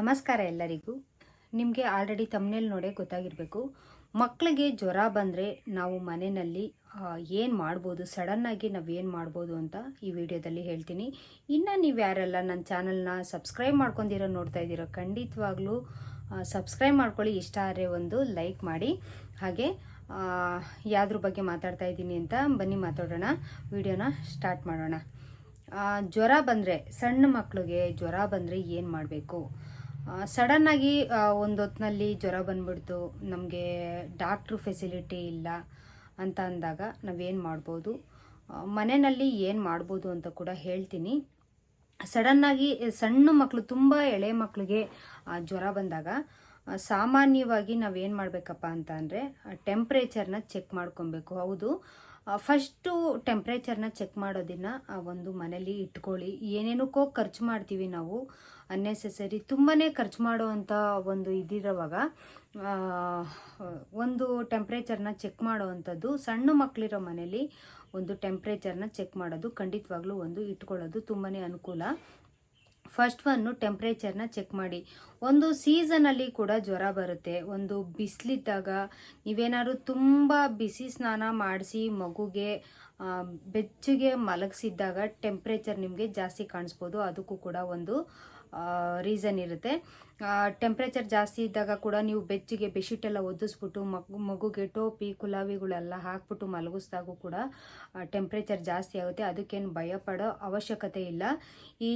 ನಮಸ್ಕಾರ ಎಲ್ಲರಿಗೂ. ನಿಮಗೆ ಆಲ್ರೆಡಿ ತಮ್ಮನೇಲಿ ನೋಡೇ ಗೊತ್ತಾಗಿರಬೇಕು. ಮಕ್ಕಳಿಗೆ ಜ್ವರ ಬಂದರೆ ನಾವು ಮನೆಯಲ್ಲಿ ಏನು ಮಾಡ್ಬೋದು, ಸಡನ್ನಾಗಿ ನಾವು ಏನು ಮಾಡ್ಬೋದು ಅಂತ ಈ ವಿಡಿಯೋದಲ್ಲಿ ಹೇಳ್ತೀನಿ. ಇನ್ನು ನೀವು ಯಾರೆಲ್ಲ ನನ್ನ ಚಾನಲ್ನ ಸಬ್ಸ್ಕ್ರೈಬ್ ಮಾಡ್ಕೊಂಡಿರೋ ನೋಡ್ತಾ ಇದ್ದೀರೋ ಖಂಡಿತವಾಗ್ಲೂ ಸಬ್ಸ್ಕ್ರೈಬ್ ಮಾಡ್ಕೊಳ್ಳಿ. ಇಷ್ಟ ಆದರೆ ಒಂದು ಲೈಕ್ ಮಾಡಿ. ಹಾಗೆ ಯಾವ್ದ್ರ ಬಗ್ಗೆ ಮಾತಾಡ್ತಾ ಇದ್ದೀನಿ ಅಂತ ಬನ್ನಿ ಮಾತಾಡೋಣ. ವಿಡಿಯೋನ ಸ್ಟಾರ್ಟ್ ಮಾಡೋಣ. ಜ್ವರ ಬಂದರೆ, ಸಣ್ಣ ಮಕ್ಕಳಿಗೆ ಜ್ವರ ಬಂದರೆ ಏನು ಮಾಡಬೇಕು? ಸಡನ್ನಾಗಿ ಒಂದು ಹೊತ್ತಿನಲ್ಲಿ ಜ್ವರ ಬಂದ್ಬಿಡ್ತು, ನಮಗೆ ಡಾಕ್ಟ್ರು ಫೆಸಿಲಿಟಿ ಇಲ್ಲ ಅಂತ ಅಂದಾಗ ನಾವೇನು ಮಾಡ್ಬೋದು, ಮನೆಯಲ್ಲಿ ಏನು ಮಾಡ್ಬೋದು ಅಂತ ಕೂಡ ಹೇಳ್ತೀನಿ. ಸಡನ್ನಾಗಿ ಸಣ್ಣ ಮಕ್ಕಳು, ತುಂಬ ಎಳೆ ಮಕ್ಕಳಿಗೆ ಜ್ವರ ಬಂದಾಗ ಸಾಮಾನ್ಯವಾಗಿ ನಾವೇನು ಮಾಡಬೇಕಪ್ಪ ಅಂತ ಅಂದರೆ ಟೆಂಪ್ರೇಚರ್ನ ಚೆಕ್ ಮಾಡ್ಕೊಬೇಕು. ಹೌದು, ಫಸ್ಟು ಟೆಂಪ್ರೇಚರ್ನ ಚೆಕ್ ಮಾಡೋದನ್ನ ಒಂದು ಮನೇಲಿ ಇಟ್ಕೊಳ್ಳಿ. ಏನೇನಕ್ಕೋ ಖರ್ಚು ಮಾಡ್ತೀವಿ ನಾವು, ಅನ್ನೆಸೆಸರಿ ತುಂಬಾ ಖರ್ಚು ಮಾಡುವಂಥ ಒಂದು ಇದಿರೋವಾಗ ಒಂದು ಟೆಂಪ್ರೇಚರ್ನ ಚೆಕ್ ಮಾಡೋವಂಥದ್ದು, ಸಣ್ಣ ಮಕ್ಕಳಿರೋ ಮನೇಲಿ ಒಂದು ಟೆಂಪ್ರೇಚರ್ನ ಚೆಕ್ ಮಾಡೋದು ಖಂಡಿತವಾಗ್ಲೂ ಒಂದು ಇಟ್ಕೊಳ್ಳೋದು ತುಂಬಾ ಅನುಕೂಲ. ಫಸ್ಟ್ ಟೆಂಪ್ರೇಚರ್ನ ಚೆಕ್ ಮಾಡಿ. ಒಂದು ಸೀಸನಲ್ಲಿ ಕೂಡ ಜ್ವರ ಬರುತ್ತೆ. ಒಂದು ಬಿಸಿಲಿದ್ದಾಗ ನೀವೇನಾದ್ರು ತುಂಬ ಬಿಸಿ ಸ್ನಾನ ಮಾಡಿಸಿ ಮಗುಗೆ ಬೆಚ್ಚಗೆ ಮಲಗಿಸಿದ್ದಾಗ ಟೆಂಪ್ರೇಚರ್ ನಿಮಗೆ ಜಾಸ್ತಿ ಕಾಣಿಸ್ಬೋದು. ಅದಕ್ಕೂ ಕೂಡ ಒಂದು ರೀಸನ್ ಇರುತ್ತೆ. ಟೆಂಪ್ರೇಚರ್ ಜಾಸ್ತಿ ಇದ್ದಾಗ ಕೂಡ ನೀವು ಬೆಚ್ಚಗೆ ಬೆಡ್ಶೀಟ್ ಎಲ್ಲ ಒದಿಸ್ಬಿಟ್ಟು ಮಗುಗೆ ಟೋಪಿ ಕುಲಾವಿಗಳೆಲ್ಲ ಹಾಕ್ಬಿಟ್ಟು ಮಲಗಿಸ್ದಾಗೂ ಕೂಡ ಟೆಂಪ್ರೇಚರ್ ಜಾಸ್ತಿ ಆಗುತ್ತೆ. ಅದಕ್ಕೇನು ಭಯ ಪಡೋ ಅವಶ್ಯಕತೆ ಇಲ್ಲ. ಈ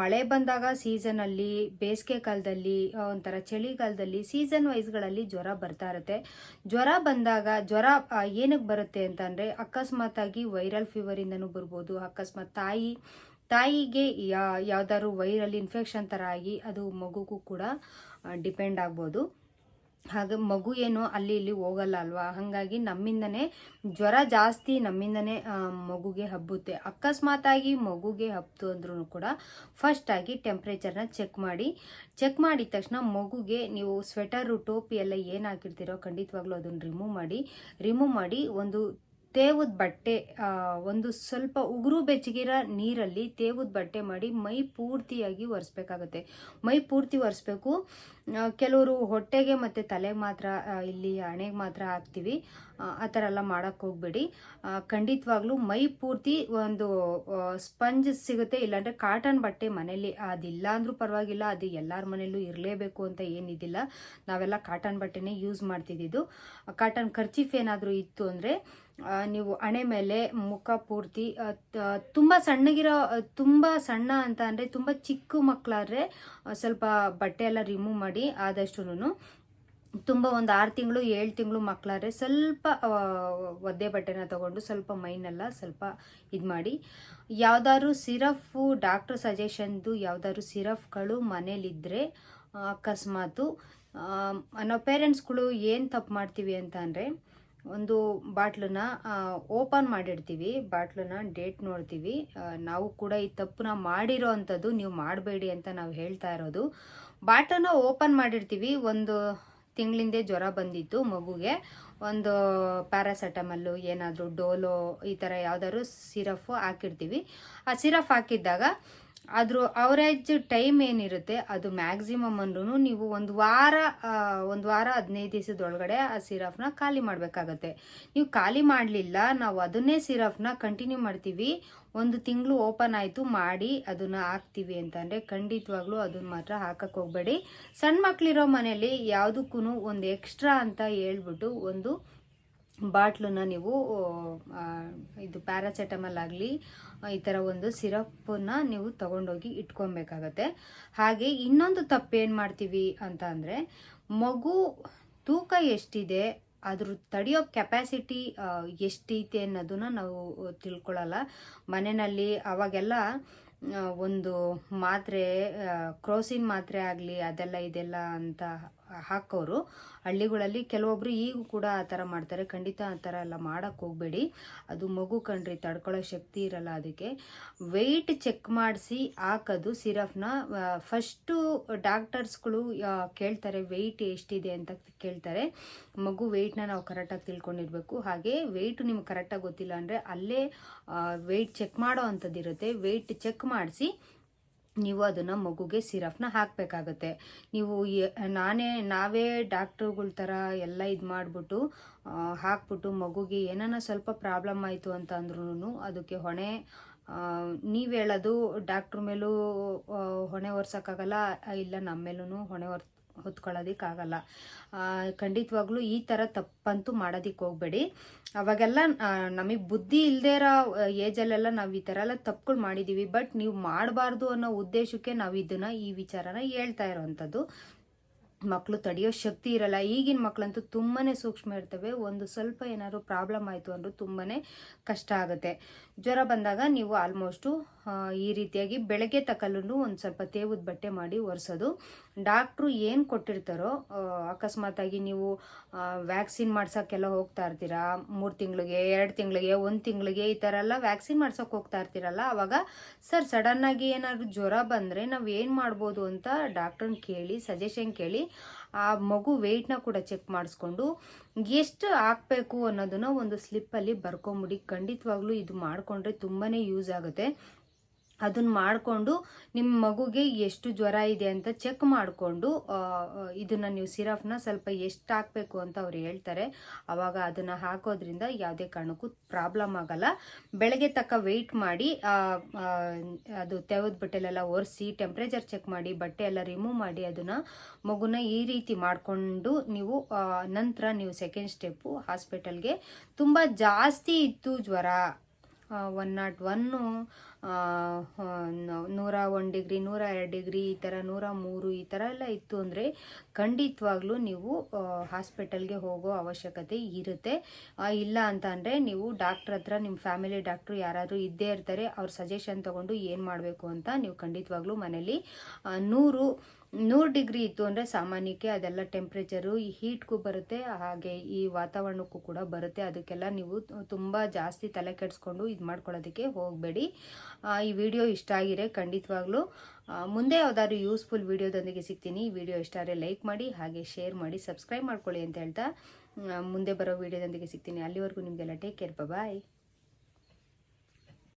ಮಳೆ ಬಂದಾಗ ಸೀಸನಲ್ಲಿ, ಬೇಸಿಗೆ ಕಾಲದಲ್ಲಿ, ಒಂಥರ ಚಳಿಗಾಲದಲ್ಲಿ ಸೀಸನ್ ವೈಸ್ಗಳಲ್ಲಿ ಜ್ವರ ಬರ್ತಾ ಇರುತ್ತೆ. ಜ್ವರ ಬಂದಾಗ ಜ್ವರ ಏನಕ್ಕೆ ಬರುತ್ತೆ ಅಂತಂದರೆ, ಅಕಸ್ಮಾತಾಗಿ ವೈರಲ್ ಫೀವರಿಂದನೂ ಬರ್ಬೋದು. ಅಕಸ್ಮಾತ್ ತಾಯಿಗೆ ಯಾವ್ದಾದ್ರು ವೈರಲ್ ಇನ್ಫೆಕ್ಷನ್ ಥರ ಆಗಿ ಅದು ಮಗುಗೂ ಕೂಡ ಡಿಪೆಂಡ್ ಆಗ್ಬೋದು. ಹಾಗೆ ಮಗು ಏನು ಅಲ್ಲಿ ಇಲ್ಲಿ ಹೋಗಲ್ಲ ಅಲ್ವಾ, ಹಾಗಾಗಿ ನಮ್ಮಿಂದನೇ ಜ್ವರ ಜಾಸ್ತಿ ನಮ್ಮಿಂದನೇ ಮಗುಗೆ ಹಬ್ಬುತ್ತೆ. ಅಕಸ್ಮಾತಾಗಿ ಮಗುಗೆ ಹಬ್ತು ಅಂದ್ರೂ ಕೂಡ ಫಸ್ಟಾಗಿ ಟೆಂಪ್ರೇಚರ್ನ ಚೆಕ್ ಮಾಡಿದ ತಕ್ಷಣ ಮಗುಗೆ ನೀವು ಸ್ವೆಟರು ಟೋಪಿ ಎಲ್ಲ ಏನು ಹಾಕಿರ್ತೀರೋ ಖಂಡಿತವಾಗ್ಲೂ ಅದನ್ನು ರಿಮೂವ್ ಮಾಡಿ ಒಂದು ತೇವದ ಬಟ್ಟೆ, ಒಂದು ಸ್ವಲ್ಪ ಉಗುರು ಬೆಚ್ಚಗಿರೋ ನೀರಲ್ಲಿ ತೇವದ ಬಟ್ಟೆ ಮಾಡಿ ಮೈ ಪೂರ್ತಿಯಾಗಿ ಒರೆಸ್ಬೇಕಾಗತ್ತೆ. ಮೈ ಪೂರ್ತಿ ಒರೆಸ್ಬೇಕು. ಕೆಲವರು ಹೊಟ್ಟೆಗೆ ಮತ್ತು ತಲೆಗೆ ಮಾತ್ರ, ಇಲ್ಲಿ ಹಣೆಗೆ ಮಾತ್ರ ಹಾಕ್ತೀವಿ. ಆ ಥರ ಎಲ್ಲ ಮಾಡೋಕ್ಕೆ ಹೋಗ್ಬೇಡಿ. ಖಂಡಿತವಾಗ್ಲೂ ಮೈ ಪೂರ್ತಿ ಒಂದು ಸ್ಪಂಜ್ ಸಿಗುತ್ತೆ, ಇಲ್ಲಾಂದರೆ ಕಾಟನ್ ಬಟ್ಟೆ ಮನೇಲಿ ಅದಿಲ್ಲ ಅಂದರೂ ಪರವಾಗಿಲ್ಲ, ಅದು ಎಲ್ಲರ ಮನೇಲೂ ಇರಲೇಬೇಕು ಅಂತ ಏನಿದಿಲ್ಲ. ನಾವೆಲ್ಲ ಕಾಟನ್ ಬಟ್ಟೆನೇ ಯೂಸ್ ಮಾಡ್ತಿದ್ದಿದ್ದು. ಕಾಟನ್ ಕರ್ಚೀಫ್ ಏನಾದರೂ ಇತ್ತು ಅಂದರೆ ನೀವು ಹಣೆ ಮೇಲೆ, ಮುಖ ಪೂರ್ತಿ, ತುಂಬ ಸಣ್ಣ ಅಂತ ಅಂದರೆ ತುಂಬ ಚಿಕ್ಕ ಮಕ್ಕಳಾದ್ರೆ ಸ್ವಲ್ಪ ಬಟ್ಟೆ ಎಲ್ಲ ರಿಮೂವ್ ಮಾಡಿ. ಆದಷ್ಟು ತುಂಬ ಒಂದು 6 ತಿಂಗಳು 7 ತಿಂಗಳು ಮಕ್ಕಳಾದ್ರೆ ಸ್ವಲ್ಪ ಒದ್ದೆ ಬಟ್ಟೆನ ತಗೊಂಡು ಸ್ವಲ್ಪ ಮೈನೆಲ್ಲ ಸ್ವಲ್ಪ ಇದು ಮಾಡಿ. ಯಾವ್ದಾದ್ರು ಸಿರಫು, ಡಾಕ್ಟ್ರ್ ಸಜೆಷನ್ದು ಯಾವ್ದಾದ್ರು ಸಿರಫ್ಗಳು ಮನೇಲಿದ್ದರೆ, ಅಕಸ್ಮಾತು ನಾವು ಪೇರೆಂಟ್ಸ್ಗಳು ಏನು ತಪ್ಪು ಮಾಡ್ತೀವಿ ಅಂತ ಅಂದರೆ, ಒಂದು ಬಾಟ್ಲನ್ನ ಓಪನ್ ಮಾಡಿರ್ತೀವಿ, ಬಾಟ್ಲನ್ನ ಡೇಟ್ ನೋಡ್ತೀವಿ. ನಾವು ಕೂಡ ಈ ತಪ್ಪನ್ನ ಮಾಡಿರೋ ಅಂಥದ್ದು, ನೀವು ಮಾಡಬೇಡಿ ಅಂತ ನಾವು ಹೇಳ್ತಾ ಇರೋದು. ಬಾಟ್ಲನ್ನ ಓಪನ್ ಮಾಡಿರ್ತೀವಿ, ಒಂದು ತಿಂಗಳಿಂದೆ ಜ್ವರ ಬಂದಿತ್ತು ಮಗುಗೆ, ಒಂದು ಪ್ಯಾರಾಸೆಟಮಲ್ಲು, ಏನಾದರೂ ಡೋಲೋ, ಈ ಥರ ಯಾವ್ದಾದ್ರು ಸಿರಫು ಹಾಕಿರ್ತೀವಿ. ಆ ಸಿರಫ್ ಹಾಕಿದ್ದಾಗ ಅದ್ರ ಅವರೇಜ್ ಟೈಮ್ ಏನಿರುತ್ತೆ ಅದು ಮ್ಯಾಕ್ಸಿಮಮ್ ಅಂದ್ರೂ ನೀವು ಒಂದು ವಾರ 15 ದಿವಸದೊಳಗಡೆ ಆ ಸಿರಫ್ನ ಖಾಲಿ ಮಾಡಬೇಕಾಗತ್ತೆ. ನೀವು ಖಾಲಿ ಮಾಡಲಿಲ್ಲ, ನಾವು ಅದನ್ನೇ ಸಿರಫ್ನ ಕಂಟಿನ್ಯೂ ಮಾಡ್ತೀವಿ, 1 ತಿಂಗಳು ಓಪನ್ ಆಯಿತು ಮಾಡಿ ಅದನ್ನು ಹಾಕ್ತೀವಿ ಅಂತಂದರೆ ಖಂಡಿತವಾಗ್ಲೂ ಅದನ್ನ ಮಾತ್ರ ಹಾಕಕ್ಕೆ ಹೋಗಬೇಡಿ. ಸಣ್ಣ ಮಕ್ಕಳಿರೋ ಮನೇಲಿ ಯಾವುದಕ್ಕೂ ಒಂದು ಎಕ್ಸ್ಟ್ರಾ ಅಂತ ಹೇಳ್ಬಿಟ್ಟು ಒಂದು ಬಾಟ್ಲನ್ನ ನೀವು ಇದು ಪ್ಯಾರಾಸೆಟಮಲ್ ಆಗಲಿ ಈ ಥರ ಒಂದು ಸಿರಪ್ಪನ್ನ ನೀವು ತಗೊಂಡೋಗಿ ಇಟ್ಕೊಬೇಕಾಗತ್ತೆ. ಹಾಗೆ ಇನ್ನೊಂದು ತಪ್ಪೇನು ಮಾಡ್ತೀವಿ ಅಂತ ಅಂದರೆ, ಮಗು ತೂಕ ಎಷ್ಟಿದೆ, ಅದ್ರ ತಡೆಯೋ ಕೆಪಾಸಿಟಿ ಎಷ್ಟೈತೆ ಅನ್ನೋದನ್ನ ನಾವು ತಿಳ್ಕೊಳ್ಳಲ್ಲ ಮನೆಯಲ್ಲಿ. ಅವಾಗೆಲ್ಲ ಒಂದು ಮಾತ್ರೆ, ಕ್ರೋಸಿನ್ ಮಾತ್ರೆ ಆಗಲಿ ಅದೆಲ್ಲ ಇದೆಲ್ಲ ಅಂತ ಹಾಕೋರು ಹಳ್ಳಿಗಳಲ್ಲಿ. ಕೆಲವೊಬ್ರು ಈಗೂ ಕೂಡ ಆ ಥರ ಮಾಡ್ತಾರೆ. ಖಂಡಿತ ಆ ಥರ ಎಲ್ಲ ಮಾಡೋಕ್ಕೆ ಹೋಗಬೇಡಿ. ಅದು ಮಗು ಕಣ್ರಿ, ತಡ್ಕೊಳ್ಳೋ ಶಕ್ತಿ ಇರಲ್ಲ. ಅದಕ್ಕೆ ವೆಯ್ಟ್ ಚೆಕ್ ಮಾಡಿಸಿ ಹಾಕೋದು ಸಿರಫ್ನ. ಫಸ್ಟು ಡಾಕ್ಟರ್ಸ್ಗಳು ಕೇಳ್ತಾರೆ ವೆಯ್ಟ್ ಎಷ್ಟಿದೆ ಅಂತ ಕೇಳ್ತಾರೆ. ಮಗು ವೆಯ್ಟ್ನ ನಾವು ಕರೆಕ್ಟಾಗಿ ತಿಳ್ಕೊಂಡಿರ್ಬೇಕು. ಹಾಗೆ ವೆಯ್ಟ್ ನಿಮ್ಗೆ ಕರೆಕ್ಟಾಗಿ ಗೊತ್ತಿಲ್ಲ ಅಂದರೆ ಅಲ್ಲೇ ವೆಯ್ಟ್ ಚೆಕ್ ಮಾಡೋ ಅಂಥದ್ದು ಇರುತ್ತೆ. ವೆಯ್ಟ್ ಚೆಕ್ ಮಾಡಿಸಿ ನೀವು ಅದನ್ನು ಮಗುಗೆ ಸಿರಪ್ನ ಹಾಕಬೇಕಾಗತ್ತೆ. ನೀವು ನಾವೇ ಡಾಕ್ಟ್ರುಗಳ ಥರ ಎಲ್ಲ ಇದು ಮಾಡಿಬಿಟ್ಟು ಹಾಕ್ಬಿಟ್ಟು ಮಗುಗೆ ಏನಾನ ಸ್ವಲ್ಪ ಪ್ರಾಬ್ಲಮ್ ಆಯಿತು ಅಂತ ಅಂದ್ರೂ ಅದಕ್ಕೆ ಹೊಣೆ ನೀವು ಹೇಳೋದು ಡಾಕ್ಟ್ರ್ ಮೇಲೂ ಹೊಣೆ ಹೊರ್ಸೋಕ್ಕಾಗಲ್ಲ, ಇಲ್ಲ ನಮ್ಮ ಮೇಲೂ ಹೊಣೆ ಹೊತ್ಕೊಳ್ಳೋದಕ್ಕಾಗಲ್ಲ. ಖಂಡಿತವಾಗ್ಲೂ ಈ ಥರ ತಪ್ಪಂತೂ ಮಾಡೋದಕ್ಕೆ ಹೋಗಬೇಡಿ. ಅವಾಗೆಲ್ಲ ನಮಗೆ ಬುದ್ಧಿ ಇಲ್ಲದೇ ಇರೋ ಏಜಲ್ಲೆಲ್ಲ ನಾವು ಈ ಥರ ಎಲ್ಲ ತಪ್ಪುಗಳು ಮಾಡಿದ್ದೀವಿ. ಬಟ್ ನೀವು ಮಾಡಬಾರ್ದು ಅನ್ನೋ ಉದ್ದೇಶಕ್ಕೆ ನಾವು ಈ ವಿಚಾರನ ಹೇಳ್ತಾ ಇರೋವಂಥದ್ದು. ಮಕ್ಕಳು ತಡೆಯೋ ಶಕ್ತಿ ಇರಲ್ಲ. ಈಗಿನ ಮಕ್ಕಳಂತೂ ತುಂಬಾ ಸೂಕ್ಷ್ಮ ಇರ್ತವೆ. ಒಂದು ಸ್ವಲ್ಪ ಏನಾದ್ರು ಪ್ರಾಬ್ಲಮ್ ಆಯಿತು ಅಂದರೂ ತುಂಬಾ ಕಷ್ಟ ಆಗುತ್ತೆ. ಜ್ವರ ಬಂದಾಗ ನೀವು ಆಲ್ಮೋಸ್ಟು ಈ ರೀತಿಯಾಗಿ ಬೆಳಗ್ಗೆ ತಕಲ್ಲೂ ಒಂದು ಸ್ವಲ್ಪ ತೇವದ ಬಟ್ಟೆ ಮಾಡಿ ಒರೆಸೋದು. ಡಾಕ್ಟ್ರು ಏನು ಕೊಟ್ಟಿರ್ತಾರೋ, ಅಕಸ್ಮಾತಾಗಿ ನೀವು ವ್ಯಾಕ್ಸಿನ್ ಮಾಡ್ಸೋಕ್ಕೆಲ್ಲ ಹೋಗ್ತಾ ಇರ್ತೀರಾ, 3 ತಿಂಗಳಿಗೆ 2 ತಿಂಗಳಿಗೆ 1 ತಿಂಗಳಿಗೆ ಈ ಥರ ಎಲ್ಲ ವ್ಯಾಕ್ಸಿನ್ ಮಾಡ್ಸೋಕೆ ಹೋಗ್ತಾ ಇರ್ತೀರಲ್ಲ, ಆವಾಗ ಸರ್ ಸಡನ್ನಾಗಿ ಏನಾದರೂ ಜ್ವರ ಬಂದರೆ ನಾವು ಏನು ಮಾಡ್ಬೋದು ಅಂತ ಡಾಕ್ಟ್ರನ್ನ ಕೇಳಿ ಸಜೆಷನ್ ಕೇಳಿ ಆ ಮಗು ವೆಯ್ಟ್ನ ಕೂಡ ಚೆಕ್ ಮಾಡಿಸ್ಕೊಂಡು ಎಷ್ಟು ಹಾಕಬೇಕು ಅನ್ನೋದನ್ನ ಒಂದು ಸ್ಲಿಪ್ಪಲ್ಲಿ ಬರ್ಕೊಂಬಿಡಿ. ಖಂಡಿತವಾಗ್ಲೂ ಇದು ಮಾಡಿಕೊಂಡ್ರೆ ತುಂಬಾ ಯೂಸ್ ಆಗುತ್ತೆ. ಅದನ್ನ ಮಾಡಿಕೊಂಡು ನಿಮ್ಮ ಮಗುಗೆ ಎಷ್ಟು ಜ್ವರ ಇದೆ ಅಂತ ಚೆಕ್ ಮಾಡಿಕೊಂಡು ಇದನ್ನು ನೀವು ಸಿರಪ್ನ ಸ್ವಲ್ಪ ಎಷ್ಟು ಹಾಕಬೇಕು ಅಂತ ಅವ್ರು ಹೇಳ್ತಾರೆ. ಆವಾಗ ಅದನ್ನು ಹಾಕೋದ್ರಿಂದ ಯಾವುದೇ ಕಾರಣಕ್ಕೂ ಪ್ರಾಬ್ಲಮ್ ಆಗಲ್ಲ. ಬೆಳಗ್ಗೆ ತಕ್ಕ ವೆಯ್ಟ್ ಮಾಡಿ ಅದು ತೆವದ ಬಟ್ಟೆಲೆಲ್ಲ ಒರೆಸಿ ಟೆಂಪ್ರೇಚರ್ ಚೆಕ್ ಮಾಡಿ ಬಟ್ಟೆ ಎಲ್ಲ ರಿಮೂವ್ ಮಾಡಿ ಅದನ್ನು ಮಗುನ ಈ ರೀತಿ ಮಾಡಿಕೊಂಡು ನೀವು ನಂತರ ನೀವು ಸೆಕೆಂಡ್ ಸ್ಟೆಪ್ಪು ಹಾಸ್ಪಿಟಲ್ಗೆ. ತುಂಬ ಜಾಸ್ತಿ ಇತ್ತು ಜ್ವರ, 101 101 ಡಿಗ್ರಿ 102 ಡಿಗ್ರಿ ಈ ಥರ 103 ಈ ಥರ ಎಲ್ಲ ಇತ್ತು ಅಂದರೆ ಖಂಡಿತವಾಗ್ಲೂ ನೀವು ಹಾಸ್ಪಿಟಲ್ಗೆ ಹೋಗೋ ಅವಶ್ಯಕತೆ ಇರುತ್ತೆ. ಇಲ್ಲ ಅಂತ ಅಂದರೆ ನೀವು ಡಾಕ್ಟ್ರ್ ಹತ್ರ ನಿಮ್ಮ ಫ್ಯಾಮಿಲಿ ಡಾಕ್ಟ್ರು ಯಾರಾದರೂ ಇದ್ದೇ ಇರ್ತಾರೆ, ಅವ್ರ ಸಜೆಷನ್ ತೊಗೊಂಡು ಏನು ಮಾಡಬೇಕು ಅಂತ ನೀವು ಖಂಡಿತವಾಗ್ಲೂ ಮನೇಲಿ 100 ಡಿಗ್ರಿ ಇತ್ತು ಅಂದರೆ ಸಾಮಾನ್ಯಕ್ಕೆ ಅದೆಲ್ಲ ಟೆಂಪ್ರೇಚರು ಈ ಹೀಟ್ಗೂ ಬರುತ್ತೆ, ಹಾಗೆ ಈ ವಾತಾವರಣಕ್ಕೂ ಕೂಡ ಬರುತ್ತೆ. ಅದಕ್ಕೆಲ್ಲ ನೀವು ತುಂಬ ಜಾಸ್ತಿ ತಲೆ ಕೆಡಿಸ್ಕೊಂಡು ಇದು ಮಾಡ್ಕೊಳ್ಳೋದಕ್ಕೆ ಹೋಗಬೇಡಿ. ಈ ವಿಡಿಯೋ ಇಷ್ಟ ಆಗಿರೆ ಖಂಡಿತವಾಗ್ಲೂ ಮುಂದೆ ಯಾವುದಾದ್ರು ಯೂಸ್ಫುಲ್ ವಿಡಿಯೋದೊಂದಿಗೆ ಸಿಗ್ತೀನಿ. ಈ ವಿಡಿಯೋ ಇಷ್ಟ ಆದರೆ ಲೈಕ್ ಮಾಡಿ, ಹಾಗೆ ಶೇರ್ ಮಾಡಿ, ಸಬ್ಸ್ಕ್ರೈಬ್ ಮಾಡ್ಕೊಳ್ಳಿ ಅಂತ ಹೇಳ್ತಾ ಮುಂದೆ ಬರೋ ವಿಡಿಯೋದೊಂದಿಗೆ ಸಿಗ್ತೀನಿ. ಅಲ್ಲಿವರೆಗೂ ನಿಮಗೆಲ್ಲ ಟೇಕ್ ಕೇರ್, ಬಾಯ್.